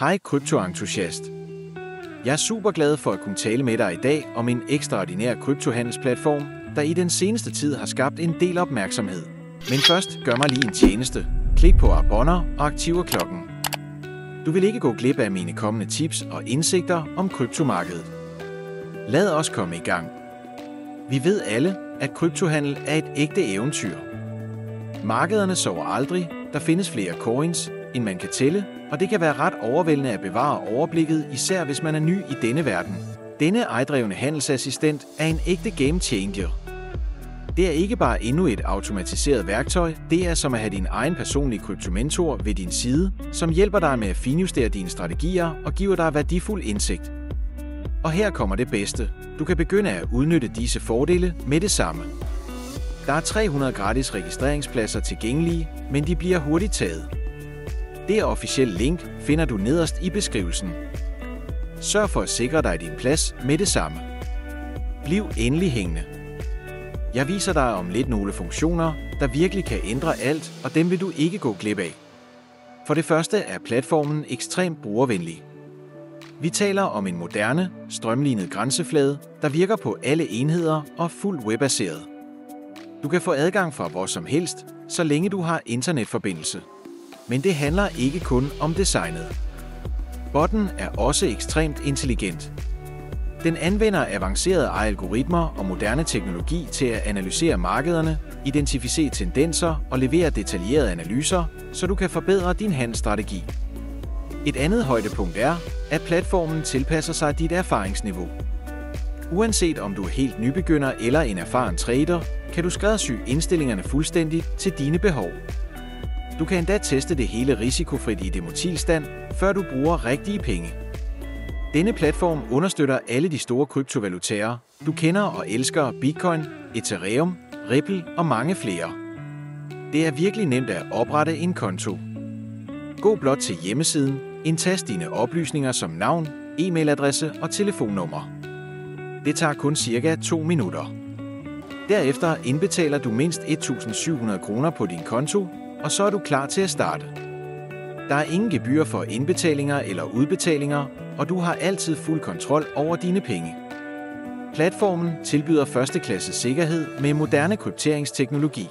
Hej kryptoentusiast. Jeg er super glad for at kunne tale med dig i dag om en ekstraordinær kryptohandelsplatform, der i den seneste tid har skabt en del opmærksomhed. Men først gør mig lige en tjeneste. Klik på abonner og aktiver klokken. Du vil ikke gå glip af mine kommende tips og indsigter om kryptomarkedet. Lad os komme i gang. Vi ved alle, at kryptohandel er et ægte eventyr. Markederne sover aldrig, der findes flere coins, end man kan tælle, og det kan være ret overvældende at bevare overblikket, især hvis man er ny i denne verden. Denne ejdrevne handelsassistent er en ægte game changer. Det er ikke bare endnu et automatiseret værktøj, det er som at have din egen personlige kryptomentor ved din side, som hjælper dig med at finjustere dine strategier og giver dig værdifuld indsigt. Og her kommer det bedste. Du kan begynde at udnytte disse fordele med det samme. Der er 300 gratis registreringspladser tilgængelige, men de bliver hurtigt taget. Det officielle link finder du nederst i beskrivelsen. Sørg for at sikre dig din plads med det samme. Bliv endelig hængende. Jeg viser dig om lidt nogle funktioner, der virkelig kan ændre alt, og dem vil du ikke gå glip af. For det første er platformen ekstremt brugervenlig. Vi taler om en moderne, strømlinet grænseflade, der virker på alle enheder og fuldt webbaseret. Du kan få adgang fra hvor som helst, så længe du har internetforbindelse. Men det handler ikke kun om designet. Botten er også ekstremt intelligent. Den anvender avancerede algoritmer og moderne teknologi til at analysere markederne, identificere tendenser og levere detaljerede analyser, så du kan forbedre din handelsstrategi. Et andet højdepunkt er, at platformen tilpasser sig dit erfaringsniveau. Uanset om du er helt nybegynder eller en erfaren trader, kan du skræddersy indstillingerne fuldstændigt til dine behov. Du kan endda teste det hele risikofrit i demotilstand, før du bruger rigtige penge. Denne platform understøtter alle de store kryptovalutaer, du kender og elsker: Bitcoin, Ethereum, Ripple og mange flere. Det er virkelig nemt at oprette en konto. Gå blot til hjemmesiden, indtast dine oplysninger som navn, e-mailadresse og telefonnummer. Det tager kun cirka 2 minutter. Derefter indbetaler du mindst 1.700 kroner på din konto, og så er du klar til at starte. Der er ingen gebyr for indbetalinger eller udbetalinger, og du har altid fuld kontrol over dine penge. Platformen tilbyder førsteklasses sikkerhed med moderne krypteringsteknologi.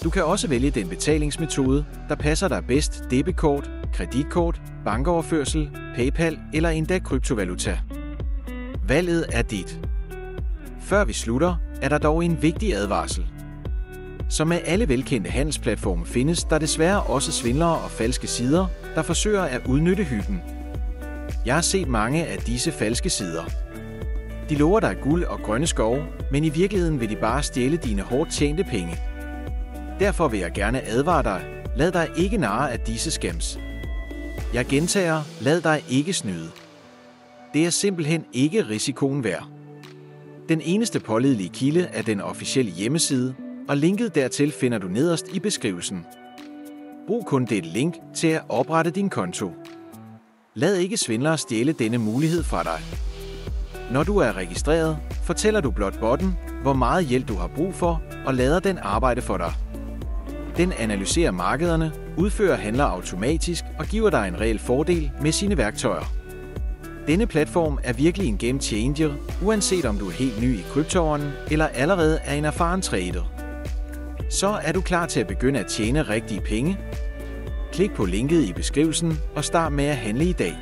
Du kan også vælge den betalingsmetode, der passer dig bedst: debetkort, kreditkort, bankoverførsel, PayPal eller endda kryptovaluta. Valget er dit. Før vi slutter, er der dog en vigtig advarsel. Som med alle velkendte handelsplatforme findes der desværre også svindlere og falske sider, der forsøger at udnytte hyggen. Jeg har set mange af disse falske sider. De lover dig guld og grønne skove, men i virkeligheden vil de bare stjæle dine hårdt tjente penge. Derfor vil jeg gerne advare dig: lad dig ikke narre af disse scams. Jeg gentager: lad dig ikke snyde. Det er simpelthen ikke risikoen værd. Den eneste pålidelige kilde er den officielle hjemmeside, og linket dertil finder du nederst i beskrivelsen. Brug kun dette link til at oprette din konto. Lad ikke svindlere stjæle denne mulighed fra dig. Når du er registreret, fortæller du blot botten, hvor meget hjælp du har brug for, og lader den arbejde for dig. Den analyserer markederne, udfører handler automatisk og giver dig en reel fordel med sine værktøjer. Denne platform er virkelig en game changer, uanset om du er helt ny i kryptoverdenen eller allerede er en erfaren trader. Så er du klar til at begynde at tjene rigtige penge? Klik på linket i beskrivelsen og start med at handle i dag.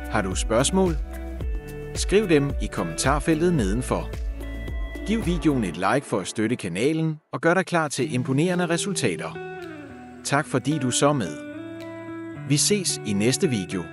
Har du spørgsmål? Skriv dem i kommentarfeltet nedenfor. Giv videoen et like for at støtte kanalen og gør dig klar til imponerende resultater. Tak fordi du så med. Vi ses i næste video.